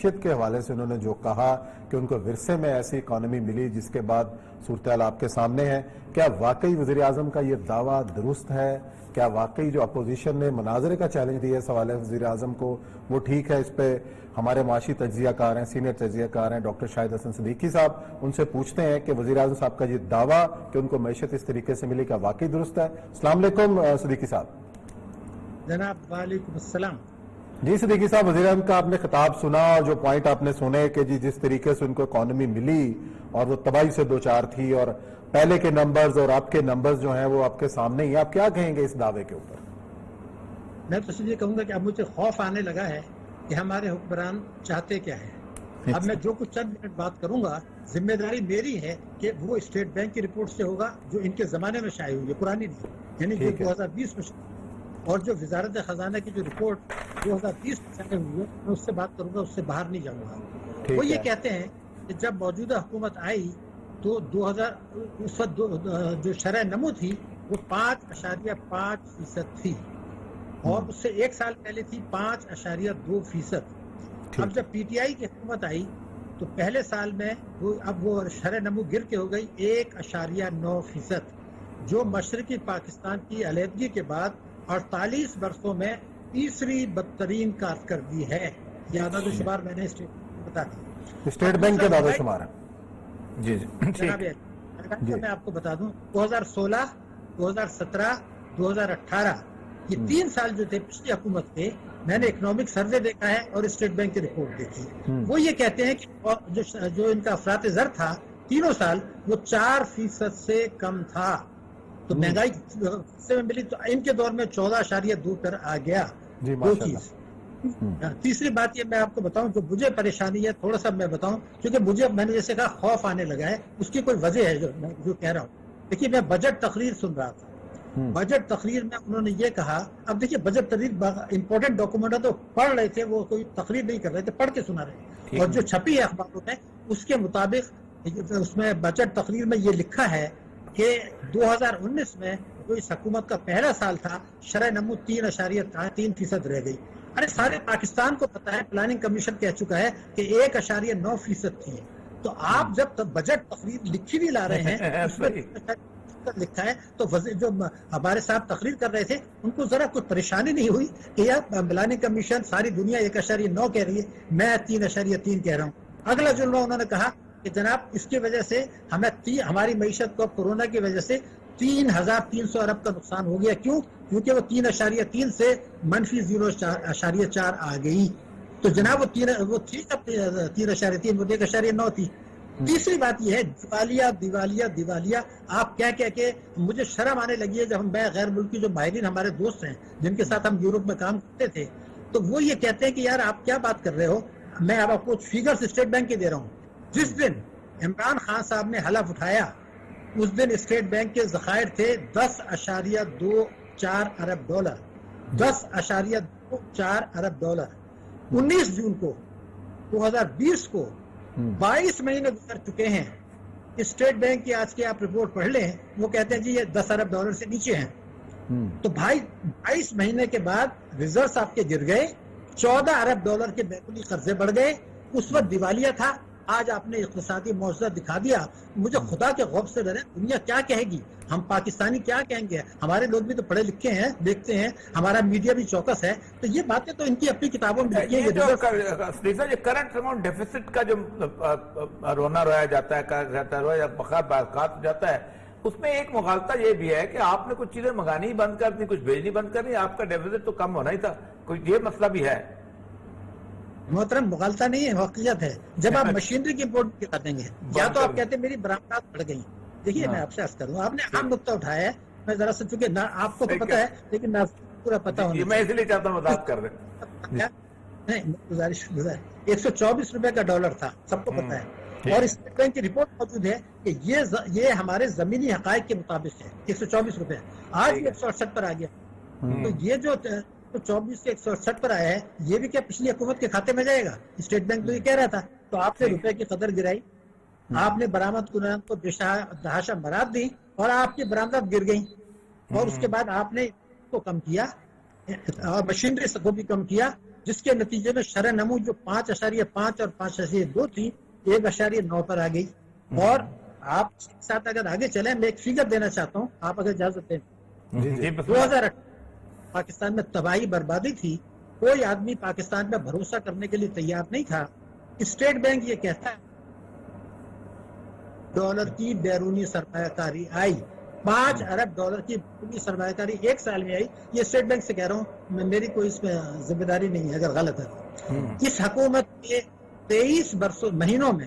معیشت کے حوالے سے انہوں نے جو کہا کہ ان کو ورثے میں ایسی اکانومی ملی جس کے بعد صورتحال آپ کے سامنے ہے، کیا واقعی وزیر اعظم کا یہ دعویٰ درست ہے؟ کیا واقعی جو اپوزیشن نے مناظرے کا چیلنج دیا ہے سوال ہے وزیر اعظم کو وہ ٹھیک ہے؟ اس پہ ہمارے معاشی تجزیہ کار ہیں، سینئر تجزیہ کار ہیں ڈاکٹر شاہد حسن صدیقی صاحب، ان سے پوچھتے ہیں کہ وزیر اعظم صاحب کا یہ دعویٰ کہ ان کو معیشت اس طریقے سے ملی کیا واقعی درست ہے؟ السلام علیکم صدیقی صاحب۔ جناب وعلیکم السلام۔ جی صدیقی صاحب، وزیر اعظم کا آپ نے خطاب سنا اور جو پوائنٹ آپ نے سنے کہ جی جس طریقے سے ان کو اکانومی ملی اور وہ تباہی سے دوچار تھی، اور پہلے کے نمبرز اور آپ کے نمبرز جو ہیں وہ آپ کے سامنے ہی، آپ کیا کہیں گے اس دعوے کے اوپر؟ میں تو اس لیے کہوں گا کہ اب مجھے خوف آنے لگا ہے کہ ہمارے حکمران چاہتے کیا ہے۔ اب میں جو کچھ چند منٹ بات کروں گا، ذمہ داری میری ہے کہ وہ اسٹیٹ بینک کی رپورٹ سے ہوگا جو ان کے زمانے میں شائع ہوئی ہے، پرانی نہیں، یعنی جو 2020 میں، اور جو وزارت خزانہ کی جو رپورٹ 2020 میں شائع ہوئی ہے میں اس سے بات کروں گا، اس سے باہر نہیں جاؤں گا۔ وہ یہ کہتے ہیں کہ جب موجودہ حکومت آئی تو 2000 اس وقت جو شرح نمو تھی وہ 5.5% تھی، اور اس سے ایک سال پہلے تھی 5.2%۔ اب جب پی ٹی آئی کی حکومت آئی تو پہلے سال میں اب وہ شرح نمو گر کے ہو گئی 1.9%، جو مشرقی پاکستان کی علیحدگی کے بعد 48 برسوں میں تیسری بدترین کارکردگی ہے۔ یہ اعداد و شمار میں نے بتا دی، اسٹیٹ بینک کے اعداد و شمار ہیں۔ جی جناب میں آپ کو بتا دوں 2016، 2017، 2018 یہ 3 سال جو تھے پچھلی حکومت کے، میں نے اکنامک سروے دیکھا ہے اور اسٹیٹ بینک کی رپورٹ دیکھی ہے۔ وہ یہ کہتے ہیں کہ جو ان کا افراط زر تھا تینوں سال وہ 4% سے کم تھا، تو مہنگائی میں ملی تو ان کے دور میں 14.2 پر آ گیا۔ دو چیز۔ تیسری بات یہ میں آپ کو بتاؤں جو مجھے پریشانی ہے، تھوڑا سا میں بتاؤں، کیونکہ مجھے میں نے جیسے کہا خوف آنے لگا ہے، اس کی کوئی وجہ ہے جو کہہ رہا ہوں۔ دیکھیے میں بجٹ تقریر سن رہا تھا، بجٹ تقریر میں انہوں نے یہ کہا، اب دیکھیے بجٹ تقریر امپورٹنٹ ڈاکومنٹ ہے تو پڑھ رہے تھے، وہ کوئی تقریر نہیں کر رہے تھے، پڑھ کے سنا رہے تھے، اور جو چھپی ہے اخباروں میں اس کے مطابق اس میں بجٹ تقریر میں یہ لکھا ہے کہ 2019 میں جو اس حکومت کا پہلا سال تھا شرح نمو 3.3% رہ گئی۔ ارے سارے پاکستان کو پتا ہے، پلاننگ کمیشن کہہ چکا ہے کہ 1.9% تھی، تو آپ جب بجٹ تقریر لکھی بھی لا رہے ہیں اس میں لکھا ہے تو جو ہمارے صاحب تقریر کر رہے تھے ان کو ذرا کوئی پریشانی نہیں ہوئی کہ یار پلاننگ کمیشن ساری دنیا 1.9 کہہ رہی ہے، میں 3.3 کہہ رہا ہوں۔ اگلا جملہ انہوں نے کہا کہ جناب اس کی وجہ سے ہمیں ہماری معیشت کو کورونا کی وجہ سے 3,300 ارب کا نقصان ہو گیا۔ کیوں؟ کیونکہ وہ 3.3 سے -0.4 آ گئی، تو جناب وہ 3.3 وہ 1.9 تھی۔ تیسری بات یہ ہے دیوالیہ دیوالیہ دیوالیہ، آپ کہہ کے مجھے شرم آنے لگی ہے جب میں غیر ملکی جو ماہرین ہمارے دوست ہیں جن کے ساتھ ہم یورپ میں کام کرتے تھے، تو وہ یہ کہتے ہیں کہ یار آپ کیا بات کر رہے ہو، میں آپ کو فیگرز اسٹیٹ بینک کے دے رہا ہوں۔ جس دن عمران خان صاحب نے حلف اٹھایا اس دن اسٹیٹ بینک کے ذخائر تھے 10.24 ارب ڈالر، 10.24 ارب ڈالر۔ 19 جون کو 2020 کو 22 مہینے گزر چکے ہیں، اسٹیٹ بینک کی آج کی آپ رپورٹ پڑھ لیں، وہ کہتے ہیں جی یہ 10 ارب ڈالر سے نیچے ہیں۔ تو بھائی 22 مہینے کے بعد ریزروز آپ کے گر گئے، 14 ارب ڈالر کے بیرونی قرضے بڑھ گئے، اس وقت دیوالیہ تھا، آج آپ نے اقتصادی معجزہ دکھا دیا۔ مجھے خدا کے خوف سے ڈرے، دنیا کیا کہے گی، ہم پاکستانی کیا کہیں گے، ہمارے لوگ بھی تو پڑھے لکھے ہیں، دیکھتے ہیں، ہمارا میڈیا بھی چوکس ہے، تو یہ باتیں تو ان کی اپنی کتابوں میں لکھی ہیں۔ یہ کرنٹ اماؤنٹ ڈیفیسٹ کا جو رونا رویا جاتا ہے یا بخار برکات جاتا ہے، اس میں ایک مغالطہ یہ بھی ہے کہ آپ نے کچھ چیزیں منگانی ہی بند کر دی، کچھ بھیجنی بند کر دی، آپ کا ڈیفیسٹ تو کم ہونا ہی تھا، کوئی یہ مسئلہ بھی ہے؟ محترم مغالطہ نہیں ہے، واقعیت ہے۔ جب آپ مشینری کی امپورٹ کرا دیں گے یا تو آپ کہتے ہیں میری برآمدات بڑھ گئی۔ دیکھیے میں آپ سے عرض کروں، آپ نے اہم نقطہ اٹھایا ہے، میں ذرا سا چونکہ آپ کو تو پتا ہے لیکن پورا پتا ہونا میں اس لیے چاہتا ہوں وضاحت کر دیں۔ نہیں گزارش 124 روپے کا ڈالر تھا، سب کو پتا ہے، اور اسٹیٹ بینک کی رپورٹ موجود ہے کہ یہ ہمارے زمینی حقائق کے مطابق ہے 124 روپے، آج 168 پر آ گیا۔ تو یہ جو 24 سے 168 پر آیا ہے، یہ بھی کیا پچھلی حکومت کے کھاتے میں جائے گا؟ اسٹیٹ بینک تو یہ کہہ رہا تھا، تو آپ نے روپے کی قدر گرائی، آپ نے برآمد کنندگان کو دہاشا مراد دی اور آپ کی برآمدات گر گئیں، اور اس کے بعد آپ نے کو کم کیا اور مشینری کو بھی کم کیا، جس کے نتیجے میں شرح نمو جو 5.5 اور 5.2 تھی 1.9 پر آ گئی. اور آپ اس کے ساتھ اگر آگے چلیں میں ایک فگر دینا چاہتا ہوں آپ اگر اجازت دیں. 2008 پاکستان میں تباہی بربادی تھی, کوئی آدمی پاکستان میں بھروسہ کرنے کے لیے تیار نہیں تھا. اسٹیٹ بینک یہ کہتا ہے ڈالر کی بیرونی سرمایہ کاری آئی, 5 ارب ڈالر کی بیرونی سرمایہ کاری ایک سال میں آئی. یہ اسٹیٹ بینک سے کہہ رہا ہوں, میری کوئی اس میں ذمہ داری نہیں ہے اگر غلط ہے. اس حکومت کے 23 مہینوں میں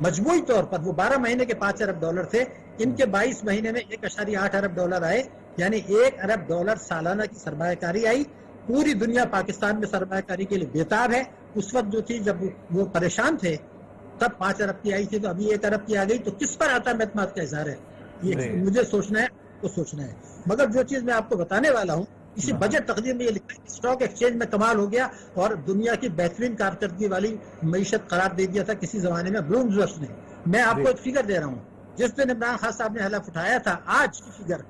مجموعی طور پر وہ 12 مہینے کے 5 ارب ڈالر تھے, ان کے 22 مہینے میں 1.8 ارب ڈالر آئے, یعنی 1 ارب ڈالر سالانہ کی سرمایہ کاری آئی. پوری دنیا پاکستان میں سرمایہ کاری کے لیے بےتاب ہے. اس وقت جو تھی جب وہ پریشان تھے تب 5 ارب کی آئی تھی, تو ابھی 1 ارب کی آ گئی, تو کس پر آتا اعتماد کا اظہار ہے. یہ مجھے سوچنا ہے, کو سوچنا ہے. مگر جو چیز میں آپ کو بتانے والا ہوں, اسی بجٹ تقدیر میں یہ لکھا ہے کہ اسٹاک ایکسچینج میں کمال ہو گیا اور دنیا کی بہترین کارکردگی والی معیشت قرار دے دیا تھا کسی زمانے میں بلومبرگ نے. میں آپ کو ایک فگر دے رہا ہوں, جس دن عمران خان صاحب نے حلف اٹھایا تھا, آج کی فگر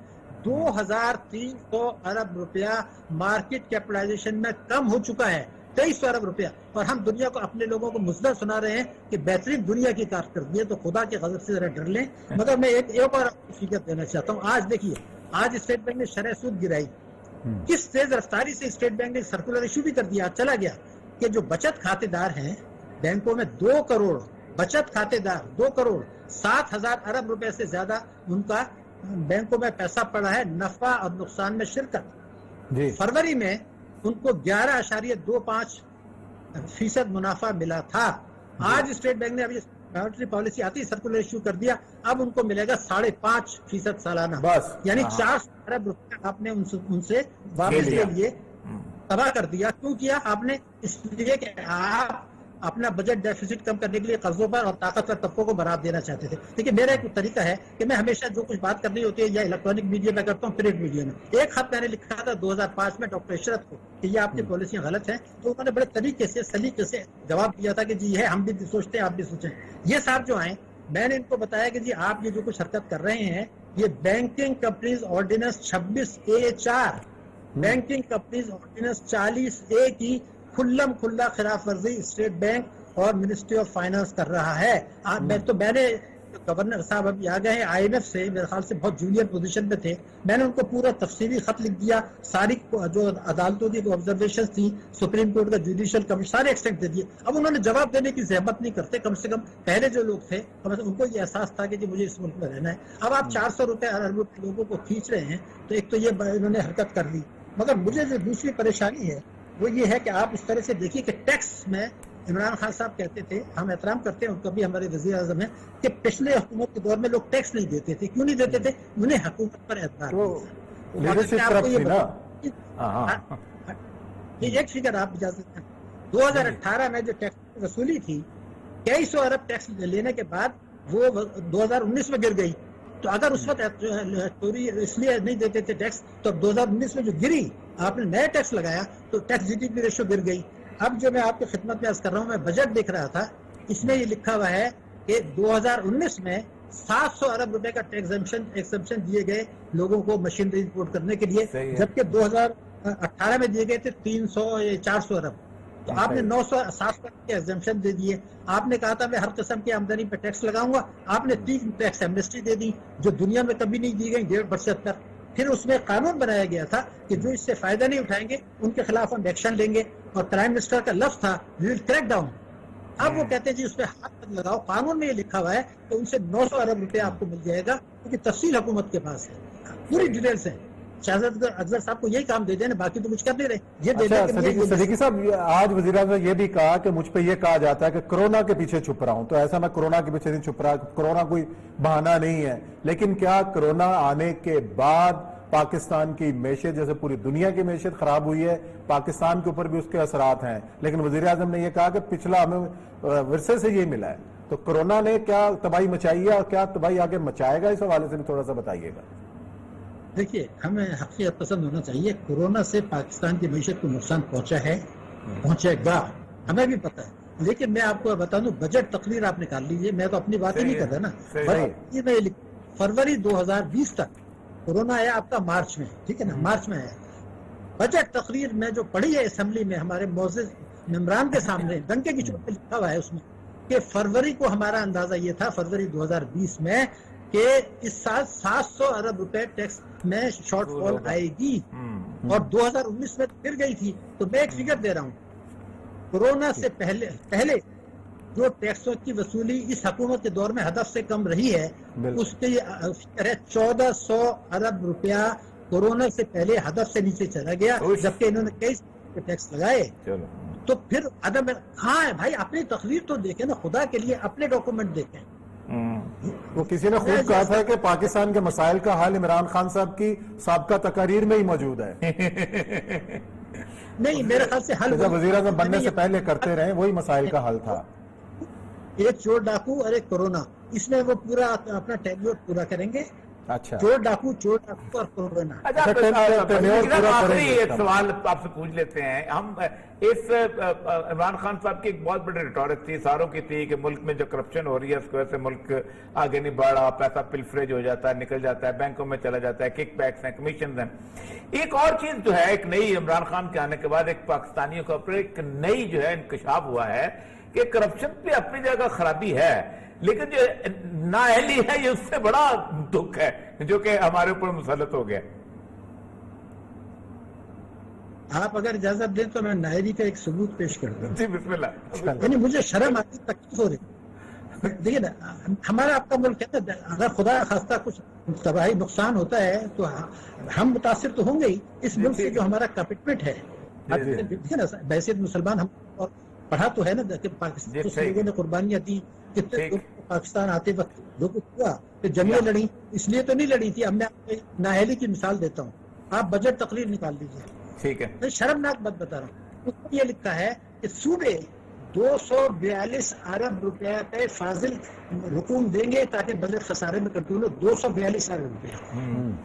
2300 ارب روپیہ مارکیٹ کیپٹلائزیشن میں کم ہو چکا ہے, 2300 ارب روپیہ. اور ہم دنیا کو, اپنے لوگوں کو مثبت سنا رہے ہیں کہ بہترین دنیا کی کارکردگی ہے. تو خدا کے غضب سے ذرا ڈر لیں. مگر میں ایک اور فگر دینا چاہتا ہوں. آج دیکھیے, آج اسٹیٹ بینک نے شرح سود گرائی. کس تیز رفتاری سے اسٹیٹ بینک نے سرکولر ایشو بھی کر دیا, چلا گیا کہ جو بچت کھاتے دار ہیں بینکوں میں 2 کروڑ بچت کھاتے دار, 2 کروڑ 7,000 ارب روپے سے زیادہ ان کا بینکوں میں پیسہ پڑا ہے نفع اور نقصان میں شرکت. فروری میں ان کو 11.25% منافع ملا تھا. آج اسٹیٹ بینک نے ابھی مانیٹری پالیسی آتی سرکولر ایشو کر دیا, اب ان کو ملے گا 5.5% سالانہ, یعنی 400 ارب روپے آپ نے ان سے واپس لے لیے, تباہ کر دیا. کیوں کیا آپ نے؟ اس لیے کہ آپ اپنا بجٹ ڈیفیسٹ کم کرنے کے لیے قرضوں پر اور طاقتور طبقوں کو برآب دینا چاہتے تھے. لیکن میرا ایک طریقہ ہے کہ میں ہمیشہ جو کچھ بات کرنی ہوتی ہے یا الیکٹرانک میڈیا میں کرتا ہوں, پرنٹ میڈیا میں. ایک خط میں نے لکھا تھا 2005 میں ڈاکٹر اشرت کو کہ یہ آپ کی پالیسیاں غلط ہیں, تو انہوں نے بڑے طریقے سے سلیقے سے جواب دیا تھا کہ جی یہ ہم بھی سوچتے ہیں آپ بھی سوچیں. یہ صاحب جو آئے, میں نے ان کو بتایا کہ جی آپ یہ جو کچھ حرکت کر رہے ہیں یہ banking companies ordinance 26A4 banking companies ordinance 40A کی کھلا خلاف ورزی اسٹیٹ بینک اور منسٹری آف فائنانس کر رہا ہے. میں نے گورنر صاحب ابھی آ گئے ہیں IMF سے, میرے خیال سے بہت جونیئر پوزیشن میں تھے, میں نے ان کو پورا تفصیلی خط لکھ دیا, ساری جو عدالتوں کی آبزرویشنز تھیں, سپریم کورٹ کا جوڈیشل کمیشن, سارے ایکسٹینٹ دے دیے. اب انہوں نے جواب دینے کی زحمت نہیں کرتے, کم سے کم پہلے جو لوگ تھے ان کو یہ احساس تھا کہ جی مجھے اس ملک میں رہنا ہے. اب آپ 400 روپے ارب روپے لوگوں کو کھینچ رہے ہیں, تو ایک تو یہ انہوں نے حرکت کر لی. مگر مجھے جو دوسری پریشانی ہے وہ یہ ہے کہ آپ اس طرح سے دیکھیے کہ ٹیکس میں عمران خان صاحب کہتے تھے, ہم احترام کرتے ہیں ان کا بھی, ہمارے وزیر اعظم ہیں, کہ پچھلے حکومت کے دور میں لوگ ٹیکس نہیں دیتے تھے. کیوں نہیں دیتے تھے؟ انہیں حکومت پر اعتبار نہیں. ایک فگر آپ اجازت ہیں, 2018 میں جو ٹیکس وصولی تھی 2300 ارب ٹیکس لینے کے بعد وہ 2019 میں گر گئی. تو اگر اس وقت چوری اس لیے نہیں دیتے تھے ٹیکس, تو اب 2019 میں جو گری, آپ نے نیا ٹیکس لگایا تو ٹیکس GDP ریشو گر گئی. اب جو میں آپ کی خدمت میں عرض کر رہا ہوں, میں بجٹ دیکھ رہا تھا, اس میں یہ لکھا ہوا ہے کہ 2019 میں 700 ارب روپے کا ایگزمپشن دیے گئے لوگوں کو مشینری امپورٹ کرنے کے لیے, جبکہ 2018 میں دیے گئے تھے 300 یا 400 ارب. تو آپ نے 700 کے ایگزمپشن دے دیے. آپ نے کہا تھا میں ہر قسم کی آمدنی پہ ٹیکس لگاؤں گا, آپ نے 3 ٹیکس ایمنسٹی دے دی جو دنیا میں کبھی نہیں دی گئی, 1.5% پر. پھر اس میں قانون بنایا گیا تھا کہ جو اس سے فائدہ نہیں اٹھائیں گے ان کے خلاف ہم ایکشن لیں گے, اور پرائم منسٹر کا لفظ تھا وی ول کریک ڈاؤن. اب وہ کہتے ہیں جی اس پہ ہاتھ مت لگاؤ, قانون میں یہ لکھا ہوا ہے کہ ان سے 900 ارب روپے آپ کو مل جائے گا, کیونکہ تفصیل حکومت کے پاس ہے, پوری ڈیٹیلز ہیں. شہزاد اکبر صاحب کو یہی کام دے دینا, باقی تو کچھ کر نہیں رہے. یہ صدیقی صاحب, آج وزیر اعظم نے یہ بھی کہا کہ مجھ پہ یہ کہا جاتا ہے کہ کرونا کے پیچھے چھپ رہا ہوں, تو ایسا میں کرونا کے پیچھے نہیں چھپ رہا, کرونا کوئی بہانہ نہیں ہے. لیکن کیا کرونا آنے کے بعد پاکستان کی معیشت, جیسے پوری دنیا کی معیشت خراب ہوئی ہے, پاکستان کے اوپر بھی اس کے اثرات ہیں, لیکن وزیر اعظم نے یہ کہا کہ پچھلا ہمیں ورثے سے یہ ملا ہے, تو کرونا نے کیا تباہی مچائی ہے اور کیا تباہی آگے مچائے گا, اس حوالے سے بھی تھوڑا سا بتائیے گا. دیکھیے, ہمیں حقیقت پسند ہونا چاہیے. کورونا سے پاکستان کی معیشت کو نقصان پہنچا ہے, پہنچے گا, ہمیں بھی پتہ ہے. لیکن میں آپ کو بتا دوں, بجٹ تقریر آپ نکال لیجیے, میں تو اپنی بات ہی نہیں کر رہا نا. فروری 2020 تک کورونا آیا آپ کا مارچ میں, ٹھیک ہے نا, مارچ میں آیا. بجٹ تقریر میں جو پڑھی ہے اسمبلی میں ہمارے معزز ممبران کے سامنے ڈنکے کی چوٹ پہ لکھا ہوا ہے اس میں کہ فروری کو ہمارا اندازہ یہ تھا، فروری 2020 میں، کہ اس سال 700 ارب روپے ٹیکس میں شارٹ فال آئے گی، اور 2019 میں گر گئی تھی. تو میں ایک فگر دے رہا ہوں، کورونا سے پہلے جو ٹیکسوں کی وصولی اس حکومت کے دور میں ہدف سے کم رہی ہے، اس کے 1400 ارب روپیہ کورونا سے پہلے ہدف سے نیچے چلا گیا، جبکہ انہوں نے کئی ٹیکس لگائے. تو پھر عدم ہاں بھائی اپنی تقریر تو دیکھیں نا، خدا کے لیے اپنے ڈاکومنٹ دیکھیں. وہ کسی نے خوب کہا تھا کہ پاکستان کے مسائل کا حل عمران خان صاحب کی سابقہ تقاریر میں ہی موجود ہے. نہیں، میرے خیال سے حل جب وزیر اعظم بننے سے پہلے کرتے رہے وہی مسائل کا حل تھا. ایک چور ڈاکو اور ایک کورونا، اس میں وہ پورا اپنا ٹیبلٹ پورا کریں گے. اچھا، چور ڈاکو اور کورونا. آخری ایک سوال آپ سے پوچھ لیتے ہیں ہم. اس عمران خان صاحب کی ایک بہت بڑی ریٹورک تھی، ساروں کی تھی، کہ ملک میں جو کرپشن ہو رہی ہے اس کی وجہ سے ملک آگے نہیں بڑھ رہا، پیسہ پلفریج ہو جاتا ہے، نکل جاتا ہے، بینکوں میں چلا جاتا ہے، کک بیکس ہیں، کمیشنز ہیں. ایک اور چیز جو ہے، ایک نئی عمران خان کے آنے کے بعد ایک پاکستانیوں کے اوپر ایک نئی جو ہے انکشاف ہوا ہے کہ کرپشن پہ اپنی جگہ خرابی ہے، لیکن جو نااہلی ہے یہ اس سے بڑا دکھ ہے جو کہ ہمارے اوپر مسلط ہو گیا. آپ اگر اجازت دیں تو میں نااہلی کا ایک ثبوت پیش کر دوں. جی بسم اللہ. یعنی مجھے شرم آتی، تکلیف ہو رہی. دیکھیے نا، ہمارا آپ کا ملک ہے نا، اگر خدا خواستہ کچھ تباہی نقصان ہوتا ہے تو ہم متاثر تو ہوں گے ہی. اس ملک سے جو ہمارا کمٹمنٹ ہے، دیکھیے نا، بحیثیت مسلمان ہم اور پڑھا تو ہے نا کہ پاکستان کچھ لوگوں نے قربانیاں دی، کتنے پاکستان آتے وقت جو کچھ ہوا کہ جنگیں لڑی، اس لیے تو نہیں لڑی تھی. اب میں آپ کو نااہلی کی مثال دیتا ہوں. آپ بجٹ تقریر نکال لیجیے، ٹھیک ہے، میں شرمناک بات بتا رہا ہوں. اس میں یہ لکھا ہے کہ صوبے 242 ارب روپے پہ فاضل رقوم دیں گے تاکہ بجٹ خسارے میں کنٹرول ہو. 242 ارب روپے.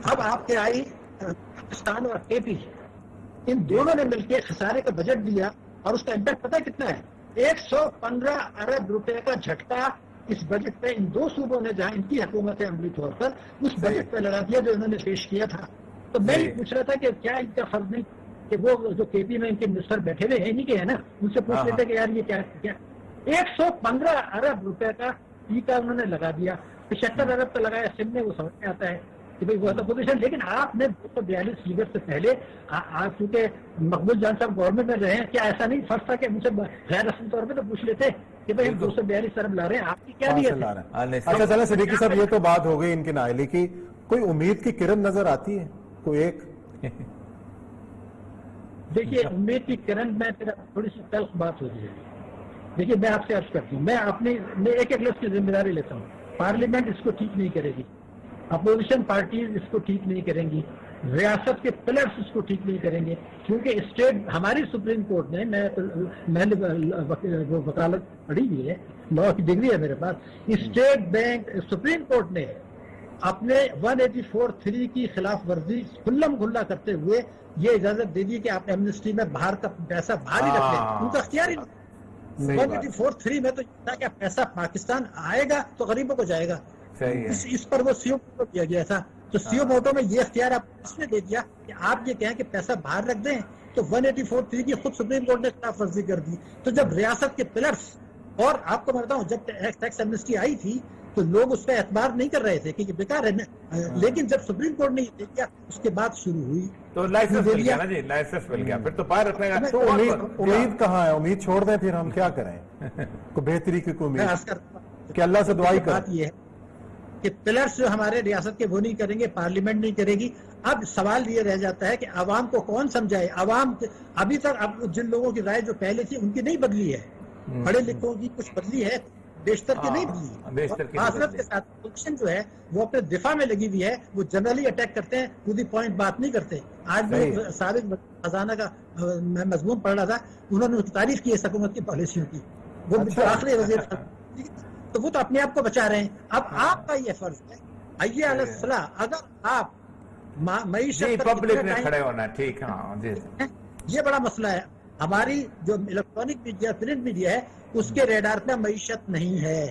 اب آپ کے آئی پاکستان اور کے پی، ان دونوں نے مل کے خسارے کا بجٹ دیا، اور اس کا امپیکٹ پتہ ہے کتنا ہے؟ 115 ارب روپے کا جھٹکا اس بجٹ پہ ان دو صوبوں نے، جہاں ان کی حکومت ہے عملی طور پر، اس بجٹ پہ لڑا دیا جو انہوں نے پیش کیا تھا. تو میں یہ پوچھ رہا تھا کہ کیا ان کا فرض نہیں کہ وہ جو کے پی میں ان کے منسٹر بیٹھے ہوئے ہیں نہیں کہ ہے نا، ان سے پوچھ لیتے کہ یار یہ کیا 115 ارب روپے کا ٹیکا انہوں نے لگا دیا. 75 ارب کا لگایا سندھ میں، وہ سمجھ میں آتا ہے کہ بھائی وہ تو پوزیشن. لیکن آپ نے 242 فیگر سے پہلے، آپ چونکہ مقبول جان صاحب گورنمنٹ میں رہے ہیں، کیا ایسا نہیں فرض تھا کہ مجھ سے غیر رسمی طور پہ تو پوچھ لیتے کہ بھائی ہم 242 ارب لا رہے ہیں، آپ کی کیا نیت ہے؟ اچھا چلیں صدیقی صاحب، یہ تو بات ہو گئی ان کی نااہلی کی. کوئی امید کی کرن نظر آتی ہے کوئی ایک؟ دیکھیے، امید کی کرن میں تھوڑی سی تلخ بات ہو رہی ہے. دیکھیے میں آپ سے عرض کرتی ہوں، میں ایک لفظ کی ذمہ داری لیتا ہوں. پارلیمنٹ اس کو ٹھیک نہیں کرے گی، اپوزیشن پارٹیز اس کو ٹھیک نہیں کریں گی، ریاست کے پلرس اس کو ٹھیک نہیں کریں گے، کیونکہ اسٹیٹ ہماری سپریم کورٹ نے، میں نے وکالت پڑھی ہوئی ہے، لا کی ڈگری ہے میرے پاس. اسٹیٹ بینک سپریم کورٹ نے اپنے 184(3) کی خلاف ورزی کھلم کھلا کرتے ہوئے یہ اجازت دے دی کہ آپ ایمنسٹی میں باہر کا پیسہ باہر ہی رکھ لیں. ان کا اختیار ہی نہیں. 184(3) میں تو یہ تھا کہ پیسہ پاکستان آئے گا تو غریبوں کو جائے گا. اس پر وہ سیو موٹو دیا گیا تھا. تو سیو موٹو میں یہ اختیار آپ اس نے دے دیا کہ آپ یہ کہیں کہ پیسہ باہر رکھ دیں، تو 184(3) کی خود سپریم کورٹ نے خلاف ورزی کر دی. تو جب ریاست کے پلرس، اور آپ کو بتاؤں جب ٹیکس ایمنسٹی آئی تھی تو لوگ اس پہ اعتبار نہیں کر رہے تھے کہ یہ بیکار ہے، لیکن جب سپریم کورٹ نے یہ دیا اس کے بعد شروع ہوئی تو لائسنس مل گیا نا جی، لائسنس مل گیا، پھر تو باہر رکھنے گا. تو امید کہاں ہے؟ امید چھوڑ دیں پھر ہم کیا کریں؟ کوئی بہتری کی کوئی امید کہ اللہ سے دعائی کریں. بات یہ ہے کہ پلرس جو ہمارے ریاست کے وہ نہیں کریں گے، پارلیمنٹ نہیں کرے گی. اب سوال یہ رہ جاتا ہے کہ عوام کو کون سمجھائے؟ عوام ابھی تک اب جن لوگوں کی رائے جو پہلے تھی ان کی نہیں بدلی ہے، پڑھے لکھوں کی کچھ بدلی ہے، بیشتر کی نہیں بدلی. معذرت کے ساتھ اپوزیشن جو ہے وہ اپنے دفاع میں لگی ہوئی ہے، وہ جنرلی اٹیک کرتے ہیں، ٹو دی پوائنٹ بات نہیں کرتے. آج بھی سابق خزانہ کا میں مضمون پڑھ رہا تھا، انہوں نے تعریف کی ہے حکومت کی پالیسیوں کی، وہ آخری وزیر تو وہ تو اپنے آپ کو بچا رہے ہیں. اب آپ کا یہ فرض ہے، حی علی الصلاح، اگر آپ معیشت پبلک نے کھڑے ہونا، ٹھیک ہے، یہ بڑا مسئلہ ہے. ہماری جو الیکٹرانک میڈیا، پرنٹ میڈیا ہے، اس کے ریڈار پہ معیشت نہیں ہے.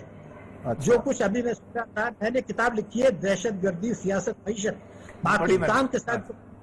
جو کچھ ابھی میں سن رہا تھا، میں نے کتاب لکھی ہے دہشت گردی، سیاست، معیشت. پاکستان کے ساتھ